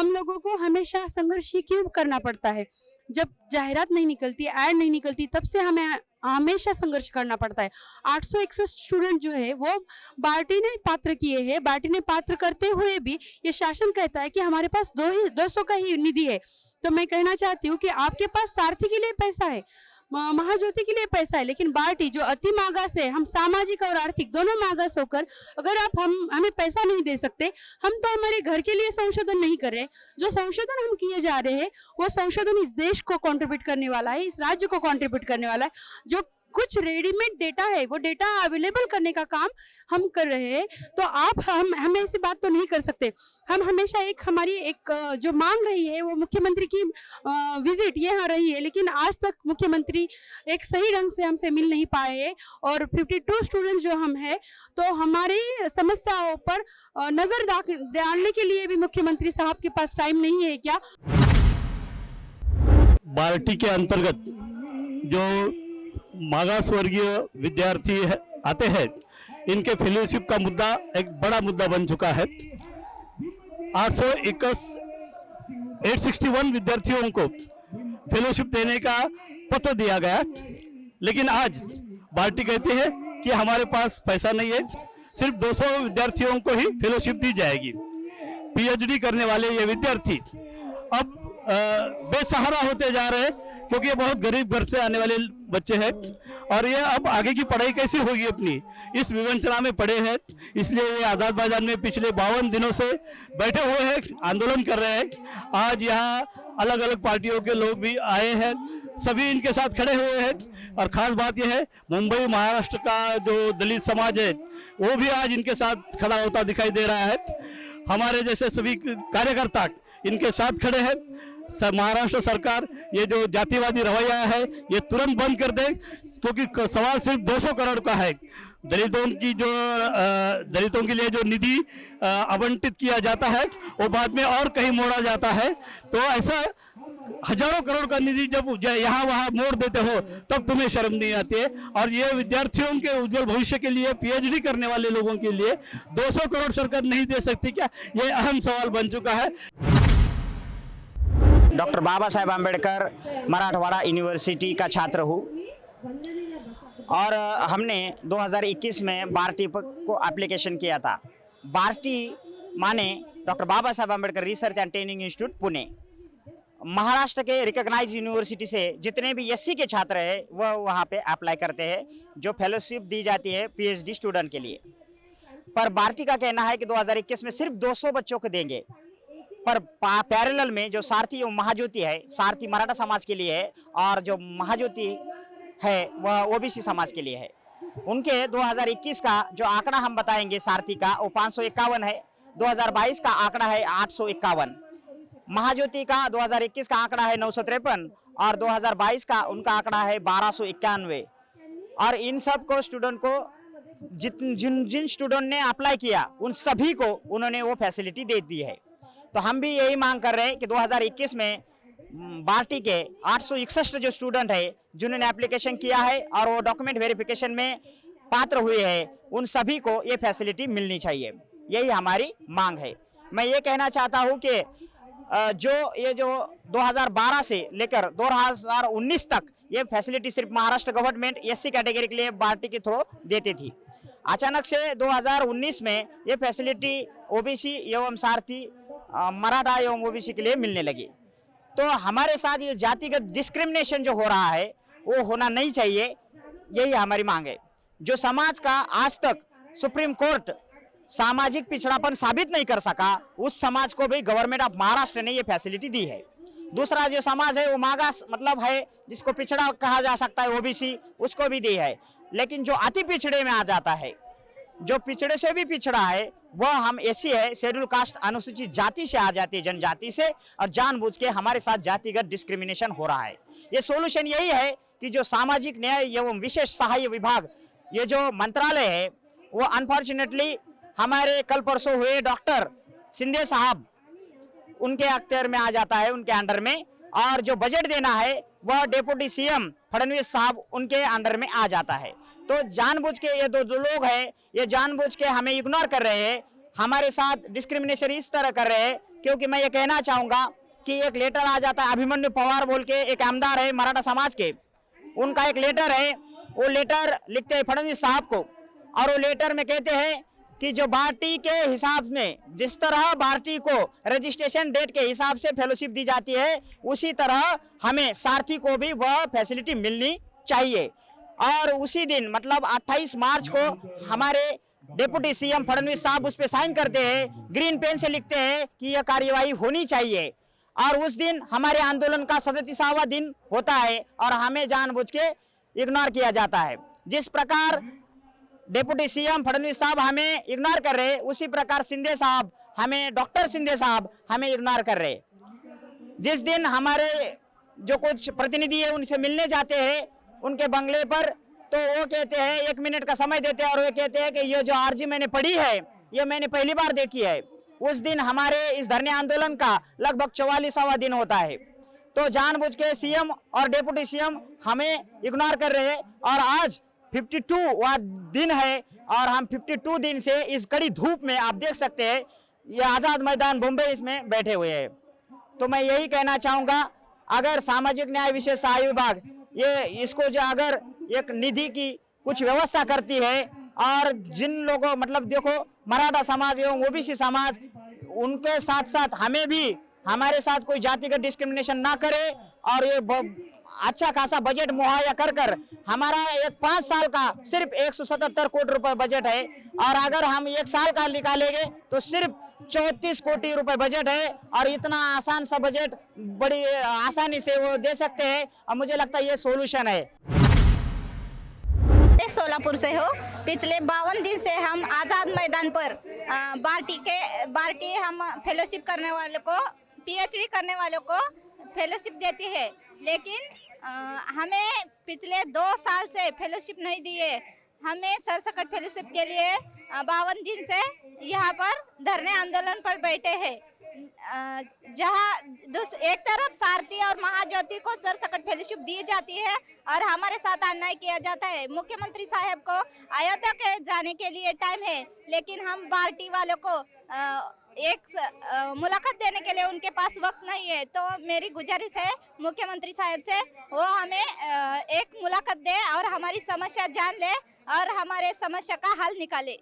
हम लोगों को हमेशा संघर्ष ही क्यों करना पड़ता है? जब जाहिरात नहीं निकलती, ऐड नहीं निकलती, तब से हमें हमेशा संघर्ष करना पड़ता है। 861 स्टूडेंट जो है वो बार्टी ने पात्र किए हैं। बार्टी ने पात्र करते हुए भी ये शासन कहता है कि हमारे पास 200 का ही निधि है। तो मैं कहना चाहती हूँ कि आपके पास सारथी के लिए पैसा है, महाज्योति के लिए पैसा है, लेकिन बार्टी जो अति मागास है, हम सामाजिक और आर्थिक दोनों मागास होकर अगर आप हमें पैसा नहीं दे सकते, हम तो हमारे घर के लिए संशोधन नहीं कर रहे। जो संशोधन हम किए जा रहे हैं वो संशोधन इस देश को कंट्रीब्यूट करने वाला है, इस राज्य को कंट्रीब्यूट करने वाला है। जो कुछ रेडीमेड डेटा है वो डेटा अवेलेबल करने का काम हम कर रहे हैं। तो आप हमें ऐसी बात तो नहीं कर सकते। हम हमेशा हमारी एक जो मांग रही है वो मुख्यमंत्री की विजिट यहाँ रही है, लेकिन आज तक मुख्यमंत्री एक सही ढंग से हमसे मिल नहीं पाए हैं। और 52 स्टूडेंट्स जो हम हैं, तो हमारी समस्याओं पर नजर डालने के लिए भी मुख्यमंत्री साहब के पास टाइम नहीं है क्या? बार्टी के अंतर्गत जो मागास वर्गीय विद्यार्थी आते हैं, इनके फेलोशिप का मुद्दा एक बड़ा मुद्दा बन चुका है। 861 विद्यार्थियों को फेलोशिप देने का पत्र दिया गया, लेकिन आज बार्टी कहती है कि हमारे पास पैसा नहीं है, सिर्फ 200 विद्यार्थियों को ही फेलोशिप दी जाएगी। पीएचडी करने वाले ये विद्यार्थी अब बेसहारा होते जा रहे हैं, क्योंकि ये बहुत गरीब घर से आने वाले बच्चे हैं और ये अब आगे की पढ़ाई कैसी होगी अपनी, इस विवंचना में पड़े हैं। इसलिए ये आज़ाद मैदान में पिछले 52 दिनों से बैठे हुए हैं, आंदोलन कर रहे हैं। आज यहाँ अलग अलग पार्टियों के लोग भी आए हैं, सभी इनके साथ खड़े हुए हैं। और ख़ास बात यह है, मुंबई महाराष्ट्र का जो दलित समाज है वो भी आज इनके साथ खड़ा होता दिखाई दे रहा है। हमारे जैसे सभी कार्यकर्ता इनके साथ खड़े हैं। महाराष्ट्र सरकार ये जो जातिवादी रवैया है ये तुरंत बंद कर दे, क्योंकि सवाल सिर्फ 200 करोड़ का है। दलितों के लिए जो निधि आवंटित किया जाता है वो बाद में और कहीं मोड़ा जाता है। तो ऐसा हजारों करोड़ का निधि जब यहाँ वहाँ मोड़ देते हो तब तुम्हें शर्म नहीं आती है। और ये विद्यार्थियों के उज्जवल भविष्य के लिए, पीएचडी करने वाले लोगों के लिए 200 करोड़ सरकार नहीं दे सकती क्या? ये अहम सवाल बन चुका है। डॉक्टर बाबा साहेब आम्बेडकर मराठवाड़ा यूनिवर्सिटी का छात्र हूँ और हमने 2021 में बार्टी को एप्लीकेशन किया था। बार्टी माने doctor Baba Saheb Ambedkar research and training institute Pune. Maharashtra के रिकॉग्नाइज यूनिवर्सिटी से जितने भी एससी के छात्र हैं वह वहाँ पे अप्लाई करते हैं, जो फेलोशिप दी जाती है पीएचडी स्टूडेंट के लिए। पर बार्टी का कहना है कि 2021 में सिर्फ 200 बच्चों को देंगे, पर पैरेलल में जो सारथी और महाज्योति है, सारथी मराठा समाज के लिए है और जो महाज्योति है वह ओबीसी समाज के लिए है। उनके 2021 का जो आंकड़ा हम बताएंगे सारथी का वो 551 है, 2022 का आंकड़ा है 851। महाज्योति का 2021 का आंकड़ा है 953 और 2022 का उनका आंकड़ा है 1291। और इन सब को स्टूडेंट को जिन स्टूडेंट ने अप्लाई किया उन सभी को उन्होंने वो फैसिलिटी दे दी है। तो हम भी यही मांग कर रहे हैं कि 2021 में बार्टी के 861 जो स्टूडेंट है जिन्होंने एप्लीकेशन किया है और वो डॉक्यूमेंट वेरिफिकेशन में पात्र हुए हैं, उन सभी को ये फैसिलिटी मिलनी चाहिए। यही हमारी मांग है। मैं ये कहना चाहता हूँ कि जो 2012 से लेकर 2019 तक ये फैसिलिटी सिर्फ महाराष्ट्र गवर्नमेंट एससी कैटेगरी के लिए बार्टी के थ्रू देती थी। अचानक से 2019 में ये फैसिलिटी ओबीसी एवं सारथी मराठा एवं ओबीसी के लिए मिलने लगी। तो हमारे साथ ये जातिगत डिस्क्रिमिनेशन जो हो रहा है वो होना नहीं चाहिए, यही हमारी मांग है। जो समाज का आज तक सुप्रीम कोर्ट सामाजिक पिछड़ापन साबित नहीं कर सका, उस समाज को भी गवर्नमेंट ऑफ महाराष्ट्र ने ये फैसिलिटी दी है। दूसरा जो समाज है वो मागास मतलब है, जिसको पिछड़ा कहा जा सकता है, ओबीसी, उसको भी दी है। लेकिन जो अति पिछड़े में आ जाता है, जो पिछड़े से भी पिछड़ा है, वह हम एससी है, शेड्यूल कास्ट अनुसूचित जाति से आ जाती है, जनजाति से, और जानबूझ के हमारे साथ जातिगत डिस्क्रिमिनेशन हो रहा है। ये सॉल्यूशन यही है कि जो सामाजिक न्याय एवं विशेष सहाय्य विभाग, ये जो मंत्रालय है, वो अनफॉर्चुनेटली हमारे कल परसों हुए डॉक्टर सिंधे साहब उनके अख्तियार में आ जाता है, उनके अंडर में। और जो बजट देना है वह डिप्टी सीएम फडणवीस साहब उनके अंडर में आ जाता है। तो जानबूझ के ये दो लोग हैं, ये जानबूझ के हमें इग्नोर कर रहे हैं, हमारे साथ डिस्क्रिमिनेशन इस तरह कर रहे हैं क्योंकि मैं ये कहना चाहूँगा कि एक लेटर आ जाता है, अभिमन्यु पवार बोल के एक आमदार है मराठा समाज के, उनका एक लेटर है, वो लेटर लिखते हैं फडणवीस साहब को, और वो लेटर में कहते हैं कि जो बार्टी के हिसाब में जिस तरह बार्टी को रजिस्ट्रेशन डेट के हिसाब से फेलोशिप दी जाती है, उसी तरह हमें सारथी को भी वह फैसिलिटी मिलनी चाहिए। और उसी दिन मतलब 28 मार्च को हमारे डिप्टी सीएम फडणवीस साहब उस पर साइन करते हैं, ग्रीन पेन से लिखते हैं कि यह कार्यवाही होनी चाहिए। और उस दिन हमारे आंदोलन का 37वां दिन होता है और हमें जानबूझ के इग्नोर किया जाता है। जिस प्रकार डिप्टी सीएम फडणवीस साहब हमें इग्नोर कर रहे, उसी प्रकार शिंदे साहब हमें, डॉक्टर शिंदे साहब हमें इग्नोर कर रहे। जिस दिन हमारे जो कुछ प्रतिनिधि है उनसे मिलने जाते हैं उनके बंगले पर, तो वो कहते हैं 1 मिनट का समय देते हैं और वो कहते हैं कि ये जो आरजी मैंने पढ़ी है ये मैंने पहली बार देखी है। उस दिन हमारे इस धरने आंदोलन का लगभग 44वां दिन होता है। तो जानबूझ के सीएम और डिप्टी सीएम हमें इग्नोर कर रहे हैं और आज 52वां दिन है और हम 52 दिन से इस कड़ी धूप में आप देख सकते हैं ये आज़ाद मैदान बॉम्बे इसमें बैठे हुए हैं। तो मैं यही कहना चाहूँगा, अगर सामाजिक न्याय विशेष सहायक विभाग ये इसको जो अगर एक निधि की कुछ व्यवस्था करती है और जिन लोगों मतलब देखो मराठा समाज एवं ओबीसी समाज, उनके साथ साथ हमें भी हमारे साथ कोई जातिगत डिस्क्रिमिनेशन ना करे और ये अच्छा खासा बजट मुहैया कर कर हमारा एक 5 साल का सिर्फ 177 कोटी रुपए बजट है और अगर हम 1 साल का निकालेंगे तो सिर्फ 34 कोटी रुपए बजट है और इतना आसान सा बजट बड़ी आसानी से वो दे सकते हैं और मुझे लगता है ये सोल्यूशन है। सोलापुर से हो। पिछले 52 दिन से हम आज़ाद मैदान पर बार्टी हम फेलोशिप करने वालों को, पीएचडी करने वालों को फेलोशिप देती है, लेकिन हमें पिछले 2 साल से फेलोशिप नहीं दिए। हमें सरसकट फेलोशिप के लिए 52 दिन से यहाँ पर धरने आंदोलन पर बैठे हैं। जहाँ एक तरफ सारथी और महाज्योति को सरसकट फेलोशिप दी जाती है और हमारे साथ अन्याय किया जाता है। मुख्यमंत्री साहब को अयोध्या के जाने के लिए टाइम है, लेकिन हम बार्टी वालों को एक मुलाकात देने के लिए उनके पास वक्त नहीं है। तो मेरी गुजारिश है मुख्यमंत्री साहब से, वो हमें एक मुलाकात दे और हमारी समस्या जान ले और हमारे समस्या का हल निकाले।